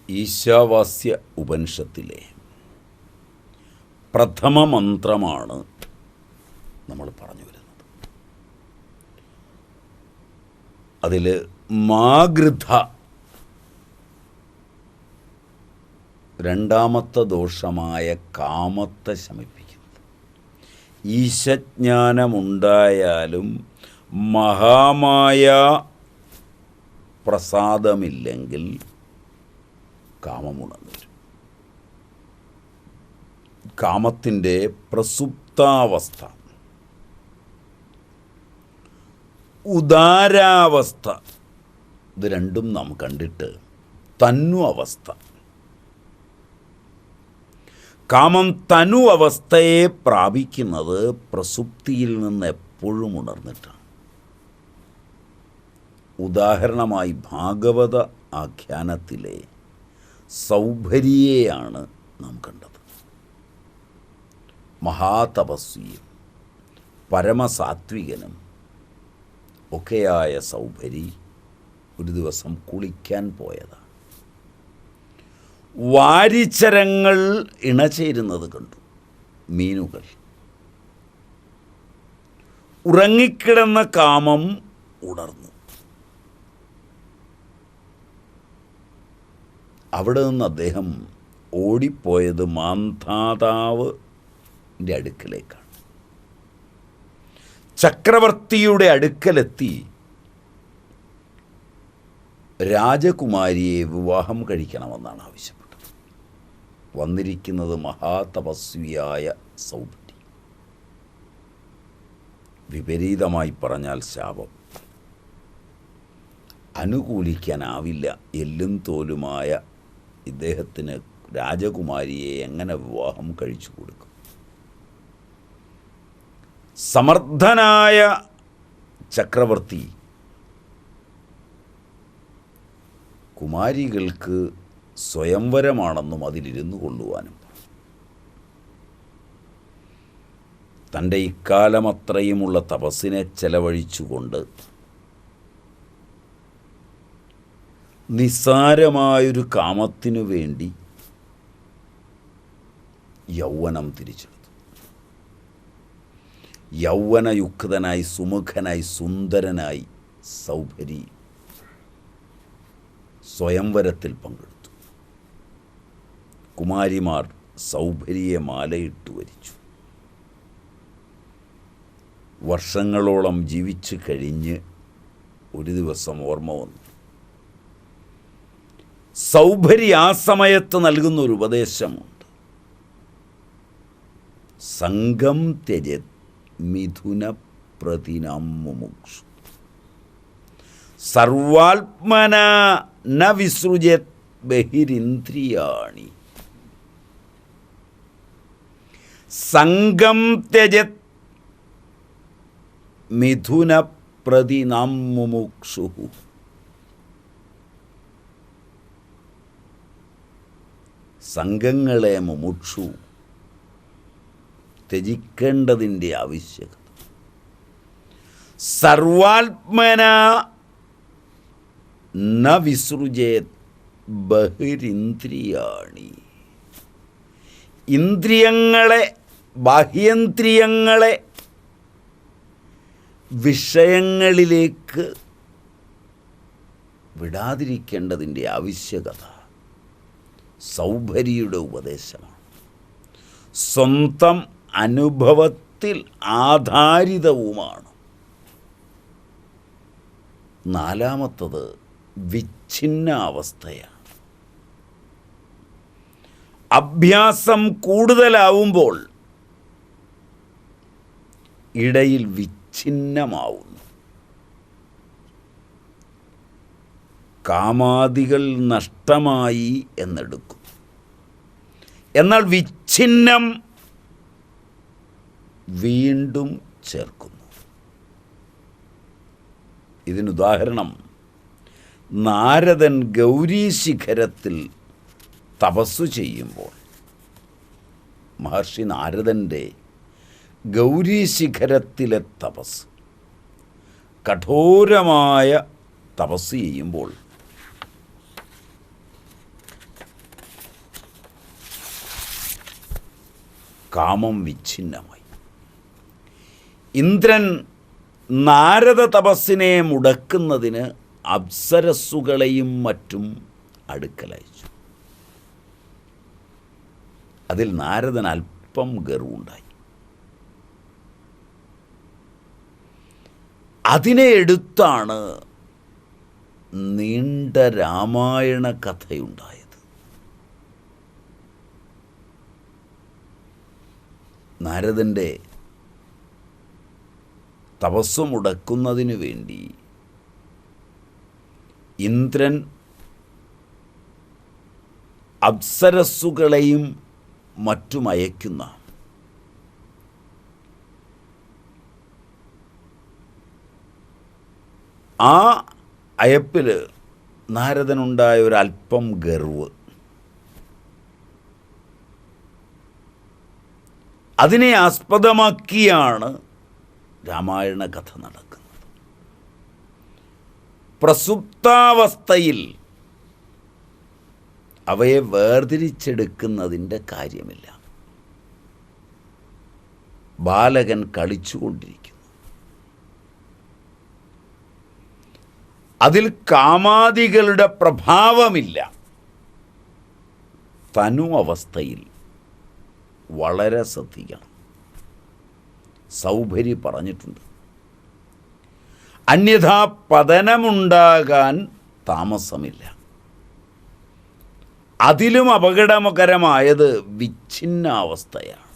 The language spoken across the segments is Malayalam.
ഈശാവാസ്യ ഉപനിഷത്തിലെ പ്രഥമ മന്ത്രമാണ് നമ്മൾ പറഞ്ഞു വരുന്നത്. അതിൽ മാഗൃധ രണ്ടാമത്തെ ദോഷമായ കാമത്തെ ശമിപ്പിക്കുന്നത്. ഈശജ്ഞാനമുണ്ടായാലും മഹാമായ പ്രസാദമില്ലെങ്കിൽ കാമമുണർന്നു വരും. കാമത്തിൻ്റെ പ്രസുപ്താവസ്ഥ, ഉദാരാവസ്ഥ, ഇത് രണ്ടും നാം കണ്ടിട്ട് തന്നു അവസ്ഥ. കാമം തനു അവസ്ഥയെ പ്രാപിക്കുന്നത് പ്രസുപ്തിയിൽ നിന്ന് എപ്പോഴും ഉണർന്നിട്ടാണ്. ഉദാഹരണമായി ഭാഗവത ആഖ്യാനത്തിലെ സൗഭരിയെയാണ് നാം കണ്ടത്. മഹാതപസ്വിയും പരമസാത്വികനും ഒക്കെയായ സൗഭരി ഒരു ദിവസം കുളിക്കാൻ പോയതാണ്. വാരിച്ചരങ്ങൾ ഇണചേരുന്നത് കണ്ടു. മീനുകൾ. ഉറങ്ങിക്കിടന്ന കാമം ഉണർന്നു. അവിടെ നിന്ന് അദ്ദേഹം ഓടിപ്പോയത് മാന്ധാതാവിൻ്റെ അടുക്കലേക്കാണ്. ചക്രവർത്തിയുടെ അടുക്കലെത്തി രാജകുമാരിയെ വിവാഹം കഴിക്കണമെന്നാണ് ആവശ്യപ്പെട്ടത്. വന്നിരിക്കുന്നത് മഹാതപസ്വിയായ സൗഭരി. വിപരീതമായി പറഞ്ഞാൽ ശാപം. അനുകൂലിക്കാനാവില്ല. എല്ലും തോലുമായ ഇദ്ദേഹത്തിന് രാജകുമാരിയെ എങ്ങനെ വിവാഹം കഴിച്ചു കൊടുക്കും? സമർത്ഥനായ ചക്രവർത്തി കുമാരികൾക്ക് സ്വയംവരമാണെന്നും അതിലിരുന്നു കൊള്ളുവാനും തൻ്റെ ഇക്കാലമത്രയുമുള്ള തപസ്സിനെ ചെലവഴിച്ചുകൊണ്ട് നിസ്സാരമായൊരു കാമത്തിനു വേണ്ടി യൗവനം തിരിച്ചെടുത്തു. യൗവനയുക്തനായി, സുമുഖനായി, സുന്ദരനായി സൗഭരി സ്വയംവരത്തിൽ പങ്കെടുത്തു. കുമാരിമാർ സൗഭരിയെ മാലയിട്ടു വരിച്ചു. വർഷങ്ങളോളം ജീവിച്ചു കഴിഞ്ഞ് ഒരു ദിവസം ഓർമ്മ വന്നു. സൗഭരി ആ സമയത്ത് നൽകുന്നൊരു ഉപദേശമുണ്ട്. സംഘം ത്യജത് മിഥുന പ്രതിനാം മുമുക്ഷു സർവാത്മന ന വിസൃജത് ബഹിരിന്ദ്രിയാണി. സംഘം ത്യജത് മിഥുന പ്രതിനാം മുമുക്ഷു. സംഘങ്ങളെ മുമുക്ഷു ത്യജിക്കേണ്ടതിൻ്റെ ആവശ്യകത. സർവാത്മന ന വിസൃജേത് ബഹിരിന്ദ്രിയാണി. ഇന്ദ്രിയങ്ങളെ, ബാഹ്യേന്ദ്രിയങ്ങളെ വിഷയങ്ങളിലേക്ക് വിടാതിരിക്കേണ്ടതിൻ്റെ ആവശ്യകത സൗഭരിയുടെ ഉപദേശമാണ്. സ്വന്തം അനുഭവത്തിൽ ആധാരിതവുമാണ്. നാലാമത്തത് വിച്ഛിന്ന അവസ്ഥയാണ്. അഭ്യാസം കൂടുതലാവുമ്പോൾ ഇടയിൽ വിച്ഛിന്നമാവുന്നു. കാമാദികൾ നഷ്ടമായി എന്നെടുക്കും. എന്നാൽ വിച്ഛിന്നം വീണ്ടും ചേർക്കുന്നു. ഇതിനുദാഹരണം നാരദൻ ഗൗരീ ശിഖരത്തിൽ തപസ്സു ചെയ്യുമ്പോൾ മഹർഷി നാരദൻ്റെ ഗൗരീ ശിഖരത്തിലെ തപസ്, കഠോരമായ തപസ് ചെയ്യുമ്പോൾ കാമം വിച്ഛിന്നമായി. ഇന്ദ്രൻ നാരദ തപസ്സിനെ മുടക്കുന്നതിന് അപ്സരസ്സുകളെയും മറ്റും അടുക്കലയച്ചു. അതിൽ നാരദൻ അല്പം ഗർവുണ്ടായി. അതിനെ എടുത്താണ് നീണ്ട രാമായണ കഥയുണ്ടായത്. നാരദൻ്റെ തപസ്സു മുടക്കുന്നതിനു വേണ്ടി ഇന്ദ്രൻ അപ്സരസ്സുകളെയും മറ്റും അയക്കുന്ന ആ അയപ്പിൽ നാരദനുണ്ടായ ഒരല്പം ഗർവ്. അതിനെ ആസ്പദമാക്കിയാണ് രാമായണ കഥ നടക്കുന്നത്. പ്രസുപ്താവസ്ഥയിൽ അവയെ വേർതിരിച്ചെടുക്കുന്നതിൻ്റെ കാര്യമില്ല. ബാലകൻ കളിച്ചുകൊണ്ടിരിക്കുന്നു. അതിൽ കാമാദികളുടെ പ്രഭാവമില്ല. തനു അവസ്ഥയിൽ വളരെ ശ്രദ്ധിക്കണം. സൗഭരി പറഞ്ഞിട്ടുണ്ട്, അന്യഥാ പതനമുണ്ടാകാൻ താമസമില്ല. അതിലും അപകടകരമായത് വിച്ഛിന്നാവസ്ഥയാണ്.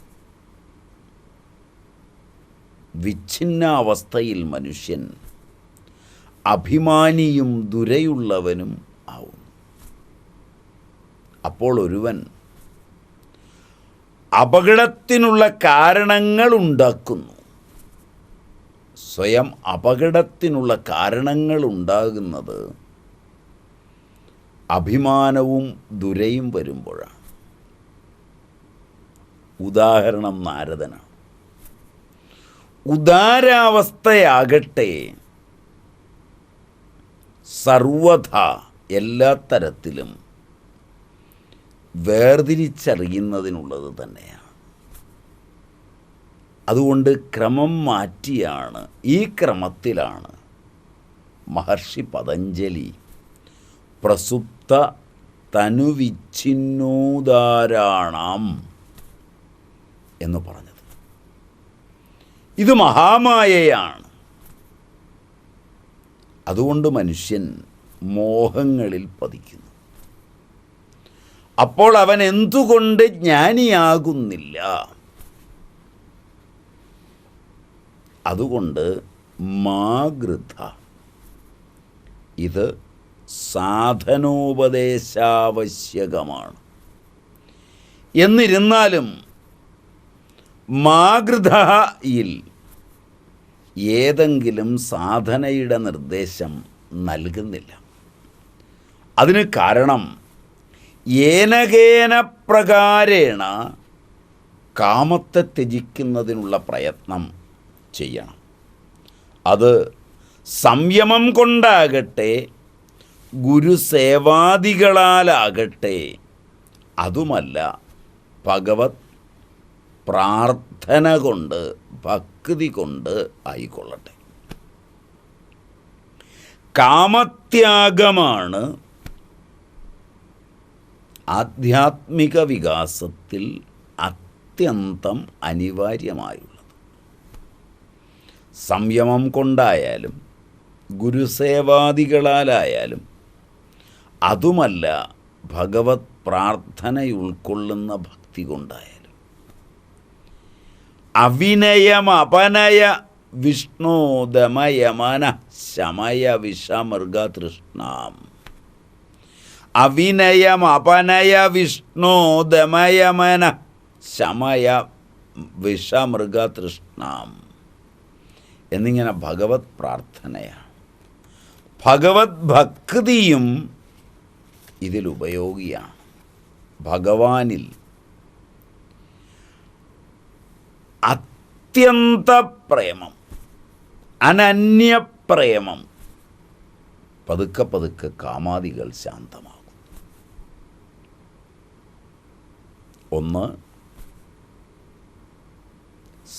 വിച്ഛിന്നാവസ്ഥയിൽ മനുഷ്യൻ അഭിമാനിയും ദുരയുള്ളവനും ആവുന്നു. അപ്പോൾ ഒരുവൻ അപകടത്തിനുള്ള കാരണങ്ങൾ ഉണ്ടാക്കുന്നു. സ്വയം അപകടത്തിനുള്ള കാരണങ്ങൾ ഉണ്ടാകുന്നത് അഭിമാനവും ദുരയും വരുമ്പോഴാണ്. ഉദാഹരണം നാരദനാണ്. ഉദാരാവസ്ഥയാകട്ടെ സർവഥ എല്ലാ തരത്തിലും വേർതിരിച്ചറിയുന്നതിനുള്ളത് തന്നെയാണ്. അതുകൊണ്ട് ക്രമം മാറ്റിയാണ്, ഈ ക്രമത്തിലാണ് മഹർഷി പതഞ്ജലി പ്രസുപ്ത തനുവിച്ഛിന്നോദാരാണം എന്ന് പറഞ്ഞത്. ഇത് മഹാമായയാണ്. അതുകൊണ്ട് മനുഷ്യൻ മോഹങ്ങളിൽ പതിക്കുന്നു. അപ്പോൾ അവൻ എന്തുകൊണ്ട് ജ്ഞാനിയാകുന്നില്ല? അതുകൊണ്ട് മാഗൃഥ, ഇത് സാധനോപദേശാവശ്യകമാണ്. എന്നിരുന്നാലും മാഗൃഥയിൽ ഏതെങ്കിലും സാധനയുടെ നിർദ്ദേശം നൽകുന്നില്ല. അതിന് കാരണം ഏനകേന പ്രകാരേണ കാമത്തെ ത്യജിക്കുന്നതിനുള്ള പ്രയത്നം ചെയ്യണം. അത് സംയമം കൊണ്ടാകട്ടെ, ഗുരുസേവാദികളാലാകട്ടെ, അതുമല്ല ഭഗവത് പ്രാർത്ഥന കൊണ്ട്, ഭക്തി കൊണ്ട് ആയിക്കൊള്ളട്ടെ. കാമത്യാഗമാണ് ആധ്യാത്മിക വികാസത്തിൽ അത്യന്തം അനിവാര്യമായുള്ളത്. സംയമം കൊണ്ടായാലും ഗുരുസേവാദികളാലായാലും, അതുമല്ല ഭഗവത് പ്രാർത്ഥന ഉൾക്കൊള്ളുന്ന ഭക്തി കൊണ്ടായാലും. അവിനയമപനയ വിഷ്ണോദമയമന ശമയ വിഷമൃഗതൃഷ്ണാം. അവിനയമപനയ വിഷ്ണോദമയമന ശമയ വിഷമൃഗതൃഷ്ണാം എന്നിങ്ങനെ ഭഗവത് പ്രാർത്ഥനയാണ്. ഭഗവത് ഭക്തിയും ഇതിലുപയോഗിയാണ്. ഭഗവാനിൽ അത്യന്ത പ്രേമം, അനന്യപ്രേമം, പതുക്കെ പതുക്കെ കാമാദികൾ ശാന്തമാകും. ഒന്ന്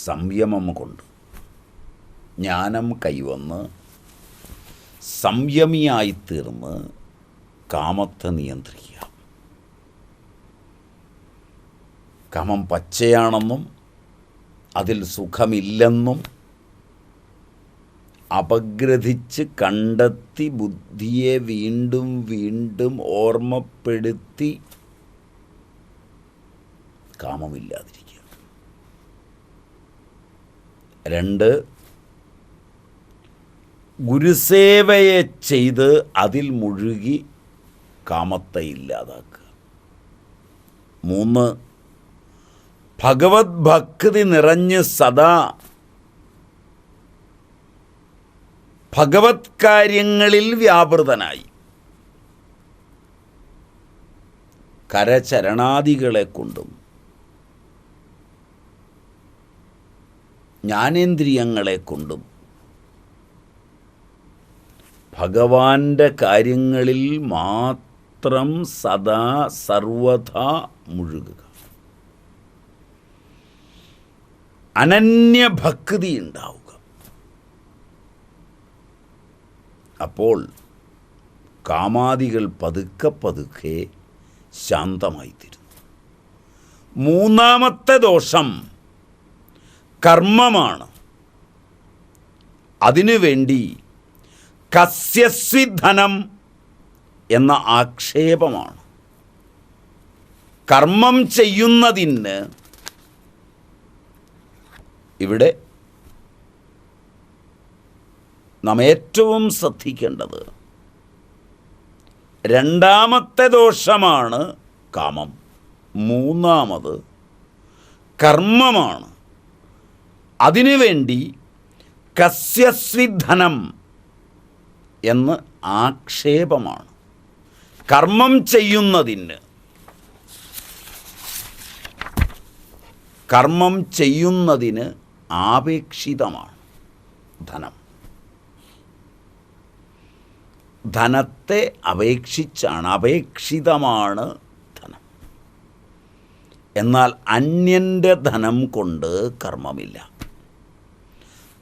സംയമം കൊണ്ട് ജ്ഞാനം കൈവന്ന് സംയമിയായിത്തീർന്ന് കാമത്തെ നിയന്ത്രിക്കുക. കാമം പച്ചയാണെന്നും അതിൽ സുഖമില്ലെന്നും അപഗ്രഥിച്ച് കണ്ടെത്തി ബുദ്ധിയെ വീണ്ടും വീണ്ടും ഓർമ്മപ്പെടുത്തി കാമമില്ലാതിരിക്കുക. 2, ഗുരുസേവയെ ചെയ്ത് അതിൽ മുഴുകി കാമത്തെ ഇല്ലാതാക്കുക. 3, ഭഗവത് ഭക്തി നിറഞ്ഞ് സദാ ഭഗവത് കാര്യങ്ങളിൽ വ്യാപൃതനായി കരചരണാദികളെ കൊണ്ടും ജ്ഞാനേന്ദ്രിയങ്ങളെ കൊണ്ടും ഭഗവാന്റെ കാര്യങ്ങളിൽ മാത്രം സദാ സർവഥാ മുഴുകുക. അനന്യഭക്തി ഉണ്ടാവുക. അപ്പോൾ കാമാദികൾ പതുക്കെ പതുക്കെ ശാന്തമായിത്തീരുന്നു. 3-ാമത്തെ ദോഷം കർമ്മമാണ്. അതിനുവേണ്ടി കസ്യസ്വി ധനം എന്ന ആക്ഷേപമാണ്. കർമ്മം ചെയ്യുന്നതിന് ഇവിടെ നാം ഏറ്റവും ശ്രദ്ധിക്കേണ്ടത് 2-ാമത്തെ ദോഷമാണ് കാമം, 3-ാമത് കർമ്മമാണ്. അതിനുവേണ്ടി കസ്യസ്വി ധനം എന്ന് ആക്ഷേപമാണ്. കർമ്മം ചെയ്യുന്നതിന് ആപേക്ഷിതമാണ് ധനം. ധനത്തെ അപേക്ഷിതമാണ് ധനം. എന്നാൽ അന്യൻ്റെ ധനം കൊണ്ട് കർമ്മമില്ല.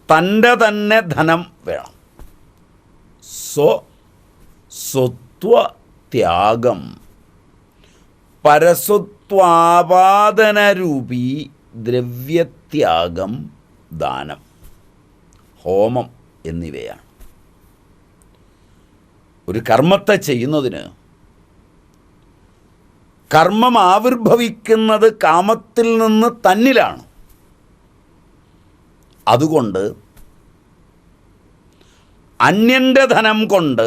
തൻ്റെ തന്നെ ധനം വേണം. സ്വത്വത്യാഗം പരസ്വത്വാപാദനരൂപി ദ്രവ്യത്യാഗം, ദാനം, ഹോമം എന്നിവയാണ്. ഒരു കർമ്മത്തെ ചെയ്യുന്നതിന് കർമ്മം ആവിർഭവിക്കുന്നത് കാമത്തിൽ നിന്ന് തന്നിലാണ്. അതുകൊണ്ട് അന്യൻ്റെ ധനം കൊണ്ട്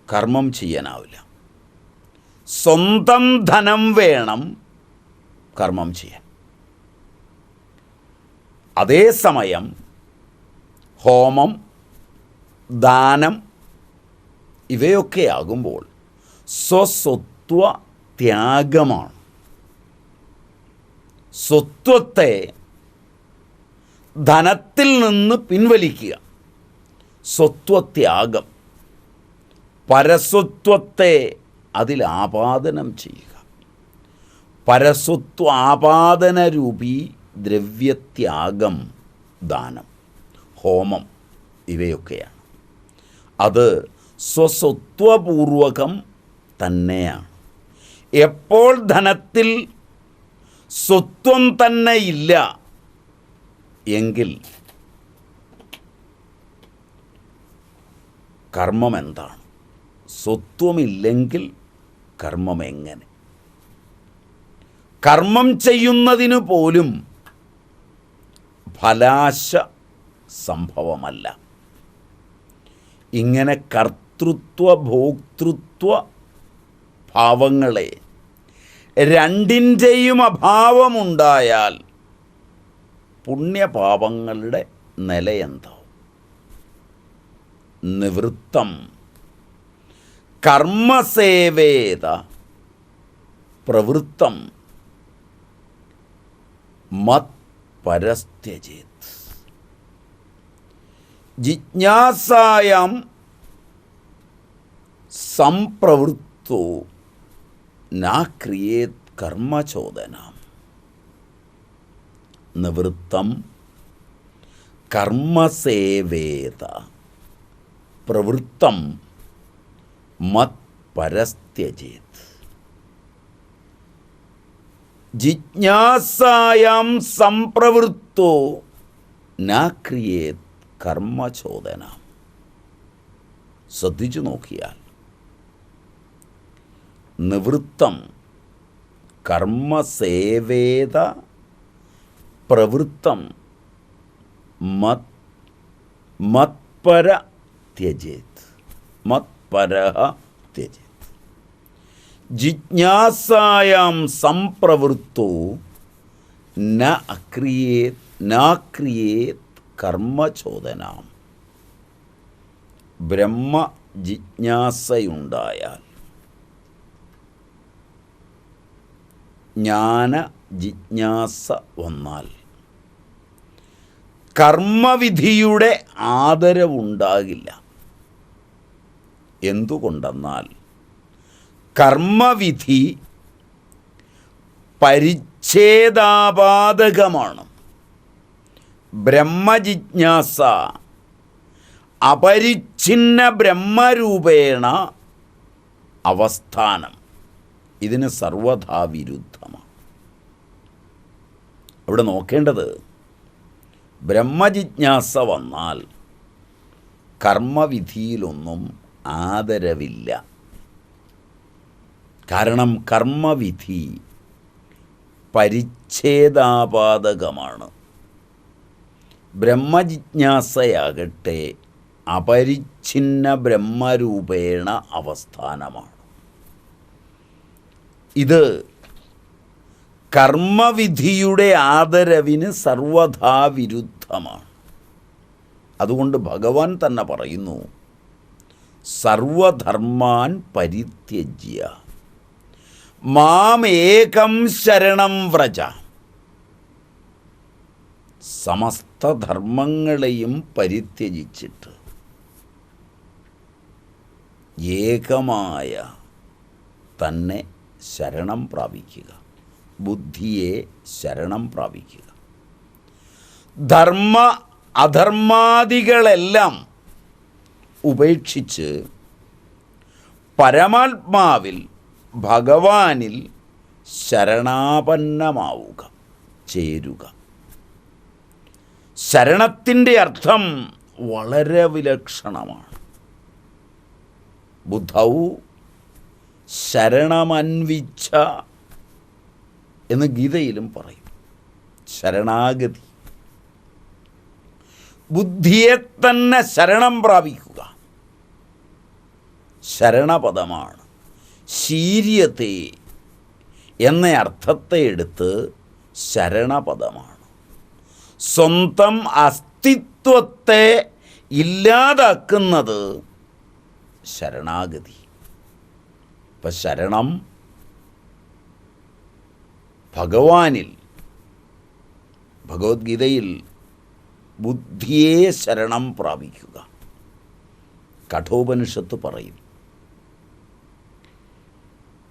കർമ്മം ചെയ്യാനാവില്ല. സ്വന്തം ധനം വേണം കർമ്മം ചെയ്യാൻ. അതേസമയം ഹോമം, ദാനം ഇവയൊക്കെ ആകുമ്പോൾ സ്വസ്വത്വ ത്യാഗമാണ്. സ്വത്വത്തെ ധനത്തിൽ നിന്ന് പിൻവലിക്കുക, സ്വത്വത്യാഗം. പരസ്വത്വത്തെ അതിൽ ആപാദനം ചെയ്യുക, പരസ്വത്വാപാദനരൂപി ദ്രവ്യത്യാഗം, ദാനം, ഹോമം ഇവയൊക്കെയാണ്. അത് സ്വസ്വത്വപൂർവകം തന്നെയാണ്. എപ്പോൾ ധനത്തിൽ സ്വത്വം തന്നെ ഇല്ല എങ്കിൽ കർമ്മം എന്താണ്? സ്വത്വമില്ലെങ്കിൽ കർമ്മം എങ്ങനെ? കർമ്മം ചെയ്യുന്നതിനു പോലും ഫലാശ സംഭവമല്ല. ഇങ്ങനെ കർത്തൃത്വ ഭോക്തൃത്വ ഭാവങ്ങളെ രണ്ടിൻ്റെയും അഭാവമുണ്ടായാൽ പുണ്യപാപങ്ങളുടെ നിലയെന്താവും? നിവൃത്തം കർമ്മസേവേത പ്രവൃത്തം മത് പരസ്ത്യജേത്. ജിജ്ഞാസായാം സംപ്രവൃത്തോ നാ ക്രിയേത് കർമ്മചോദനം. നിവൃത്തം കർമ്മസേവേത പ്രവൃത്തം മത്പരസ്ത്യജേത്. ജിജ്ഞാസായാം സംപ്രവൃത്തോ ന ക്രിയേത് കർമ്മചോദനം. ശ്രദ്ധിച്ചു നോക്കിയാൽ നിവൃത്തം കർമ്മസേവേത പ്രവൃത്തം മത്പര ത്യജേത്. മത്പരഃ ത്യജേത്. ജിജ്ഞാസായാം സംപ്രവൃത്തോ ന ക്രിയേത് കർമ്മചോദനം. ബ്രഹ്മ ജിജ്ഞാസയുണ്ടായാൽ, ജ്ഞാന ജിജ്ഞാസ വന്നാൽ കർമ്മവിധിയുടെ ആദരവുണ്ടാകില്ല. എന്തുകൊണ്ടെന്നാൽ കർമ്മവിധി പരിച്ഛേദാപാദകമാണ്. ബ്രഹ്മജിജ്ഞാസ അപരിച്ഛിന്ന ബ്രഹ്മരൂപേണ അവസ്ഥാനം. ഇതിന് സർവഥാ വിരുദ്ധമാണ്. അവിടെ നോക്കേണ്ടത്, ബ്രഹ്മജിജ്ഞാസ വന്നാൽ കർമ്മവിധിയിലൊന്നും ആദരവില്ല. കാരണം കർമ്മവിധി പരിച്ഛേദാപാദകമാണ്. ബ്രഹ്മജിജ്ഞാസയാകട്ടെ അപരിച്ഛിന്ന ബ്രഹ്മരൂപേണ അവസ്ഥാനമാണ്. ഇത് കർമ്മവിധിയുടെ ആദരവിന് സർവഥാ വിരുദ്ധമാണ്. അതുകൊണ്ട് ഭഗവാൻ തന്നെ പറയുന്നു, സർവധർമാൻ പരിത്യജ്യ മാമേകം ശരണം വ്രജ. സമസ്ത ധർമ്മങ്ങളെയും പരിത്യജിച്ചിട്ട് ഏകമായ തന്നെ ശരണം പ്രാപിക്കുക. ബുദ്ധിയെ ശരണം പ്രാപിക്കുക. ധർമ്മ അധർമാദികളെല്ലാം ഉപേക്ഷിച്ച് പരമാത്മാവിൽ ഭഗവാനിൽ ശരണാപന്നമാവുക, ചേരുക. ശരണത്തിൻ്റെ അർത്ഥം വളരെ വിലക്ഷണമാണ്. ബുദ്ധൗ ശരണമന്വിച്ഛ എന്ന് ഗീതയിലും പറയും. ശരണാഗതി, ബുദ്ധിയെ തന്നെ ശരണം പ്രാപിക്കുക, ശരണപദമാണ്. ശീര്യത്തെ എന്ന അർത്ഥത്തെ എടുത്ത് ശരണപദമാണ്. സ്വന്തം അസ്തിത്വത്തെ ഇല്ലാതാക്കുന്നത് ശരണാഗതി. ഇപ്പം ശരണം ഭഗവാനിൽ, ഭഗവത്ഗീതയിൽ ബുദ്ധിയെ ശരണം പ്രാപിക്കുക. കഠോപനിഷത്ത് പറയും,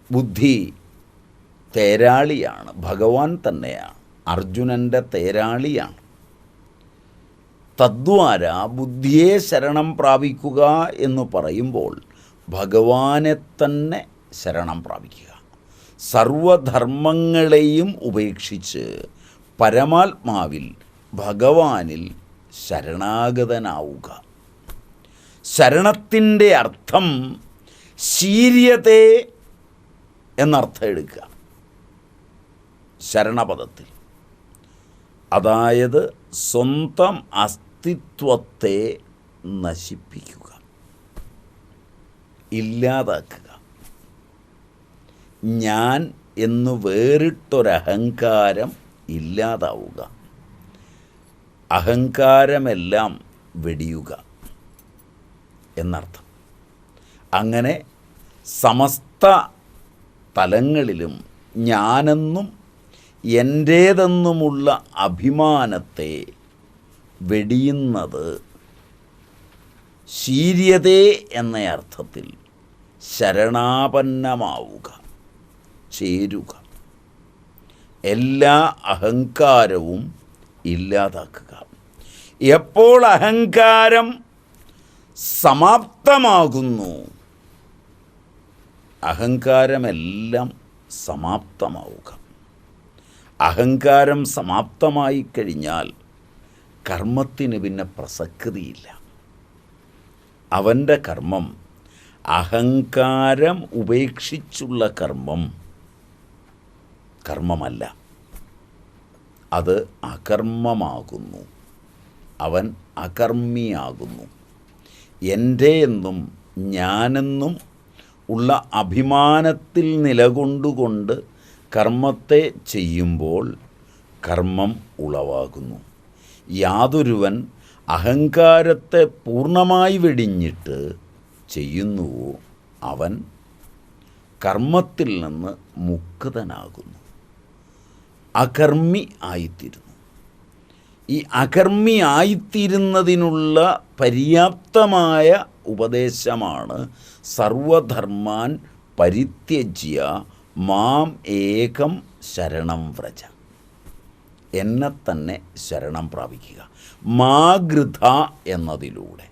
ബുദ്ധി തേരാളിയാണ്, ഭഗവാൻ തന്നെയാണ്, അർജുനൻ്റെ തേരാളിയാണ്. തദ്വാര ബുദ്ധിയെ ശരണം പ്രാപിക്കുക എന്ന് പറയുമ്പോൾ ഭഗവാനെ തന്നെ ശരണം പ്രാപിക്കുക. സർവധർമ്മങ്ങളെയും ഉപേക്ഷിച്ച് പരമാത്മാവിൽ ഭഗവാനിൽ ശരണാഗതനാവുക. ശരണത്തിൻ്റെ അർത്ഥം ശീര്യത്തെ എന്നർത്ഥം എടുക്കുക ശരണപദത്തിൽ. അതായത് സ്വന്തം അസ്തിത്വത്തെ നശിപ്പിക്കുക, ഇല്ലാതാക്കുക. ഞാൻ എന്ന് വേറിട്ടൊരഹങ്കാരം ഇല്ലാതാവുക, അഹങ്കാരമെല്ലാം വെടിയുക എന്നർത്ഥം. അങ്ങനെ സമസ്ത തലങ്ങളിലും ഞാനെന്നും എൻ്റേതെന്നുമുള്ള അഭിമാനത്തെ വെടിയുന്നത് ശീര്യതേ എന്ന അർത്ഥത്തിൽ ശരണാപന്നമാവുക, ചേരുക. എല്ലാ അഹങ്കാരവും ഇല്ലാതാക്കുക. എപ്പോൾ അഹങ്കാരം സമാപ്തമാകുന്നു, അഹങ്കാരമെല്ലാം സമാപ്തമാവുക. അഹങ്കാരം സമാപ്തമായി കഴിഞ്ഞാൽ കർമ്മത്തിന് പിന്നെ പ്രസക്തിയില്ല. അവൻ്റെ കർമ്മം, അഹങ്കാരം ഉപേക്ഷിച്ചുള്ള കർമ്മമല്ല, അത് അകർമ്മമാകുന്നു. അവൻ അകർമ്മിയാകുന്നു. എൻ്റെ എന്നും ഞാനെന്നും ഉള്ള അഭിമാനത്തിൽ നിലകൊണ്ടുകൊണ്ട് കർമ്മത്തെ ചെയ്യുമ്പോൾ കർമ്മം ഉളവാകുന്നു. യാതൊരുവൻ അഹങ്കാരത്തെ പൂർണ്ണമായി വെടിഞ്ഞിട്ട് ചെയ്യുന്നുവോ അവൻ കർമ്മത്തിൽ നിന്ന് മുക്തനാകുന്നു, അകർമ്മി ആയിത്തീരുന്നു. ഈ അകർമ്മി ആയിത്തീരുന്നതിനുള്ള പര്യാപ്തമായ ഉപദേശമാണ് സർവധർമാൻ പരിത്യജ്യ മാം ഏകം ശരണം വ്രജ. എന്നെ തന്നെ ശരണം പ്രാപിക്കുക. മാഗൃധ എന്നതിലൂടെ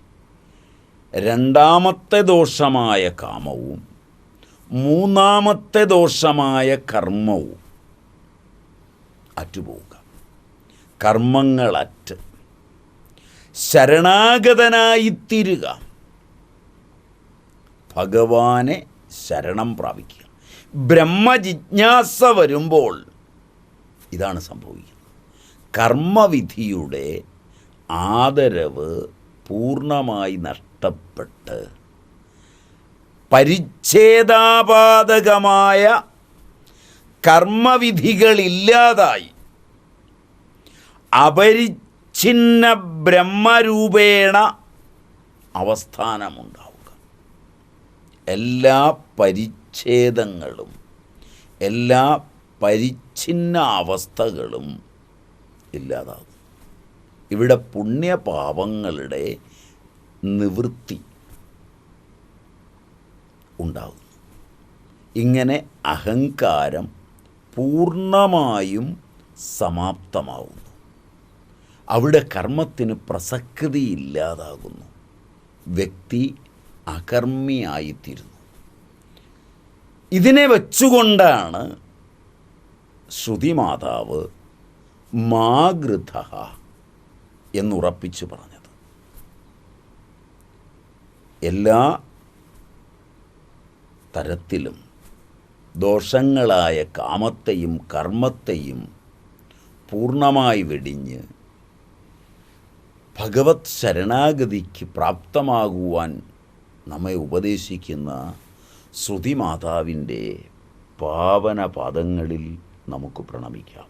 രണ്ടാമത്തെ ദോഷമായ കാമവും മൂന്നാമത്തെ ദോഷമായ കർമ്മവും അറ്റുപോവുക. കർമ്മങ്ങളറ്റ് ശരണാഗതനായിത്തീരുക. ഭഗവാനെ ശരണം പ്രാപിക്കുക. ബ്രഹ്മജിജ്ഞാസ വരുമ്പോൾ ഇതാണ് സംഭവിക്കുന്നത്. കർമ്മവിധിയുടെ ആദരവ് പൂർണ്ണമായി നഷ്ടപ്പെട്ട് പരിച്ഛേദാപാതകമായ കർമ്മവിധികളില്ലാതായി അപരിച്ഛിന്ന ബ്രഹ്മരൂപേണ അവസ്ഥാനമുണ്ടാവുക. എല്ലാ പരിച്ഛേദങ്ങളും എല്ലാ പരിച്ഛിന്ന അവസ്ഥകളും ഇല്ലാതാകും. ഇവിടെ പുണ്യപാപങ്ങളുടെ നിവൃത്തി ഉണ്ടാകും. ഇങ്ങനെ അഹങ്കാരം പൂർണ്ണമായും സമാപ്തമാവുന്നു. അവിടെ കർമ്മത്തിന് പ്രസക്തിയില്ലാതാകുന്നു. വ്യക്തി അകർമ്മിയായിത്തീരുന്നു. ഇതിനെ വച്ചുകൊണ്ടാണ് ശ്രുതിമാതാവ് മാഗൃധ എന്നുറപ്പിച്ചു പറഞ്ഞത്. എല്ലാ തരത്തിലും ദോഷങ്ങളായ കാമത്തെയും കർമ്മത്തെയും പൂർണ്ണമായി വെടിഞ്ഞ് ഭഗവത് ശരണാഗതിക്ക് പ്രാപ്തമാകുവാൻ നമ്മെ ഉപദേശിക്കുന്ന ശ്രുതിമാതാവിൻ്റെ പാവന പാദങ്ങളിൽ നമുക്ക് പ്രണമിക്കാം.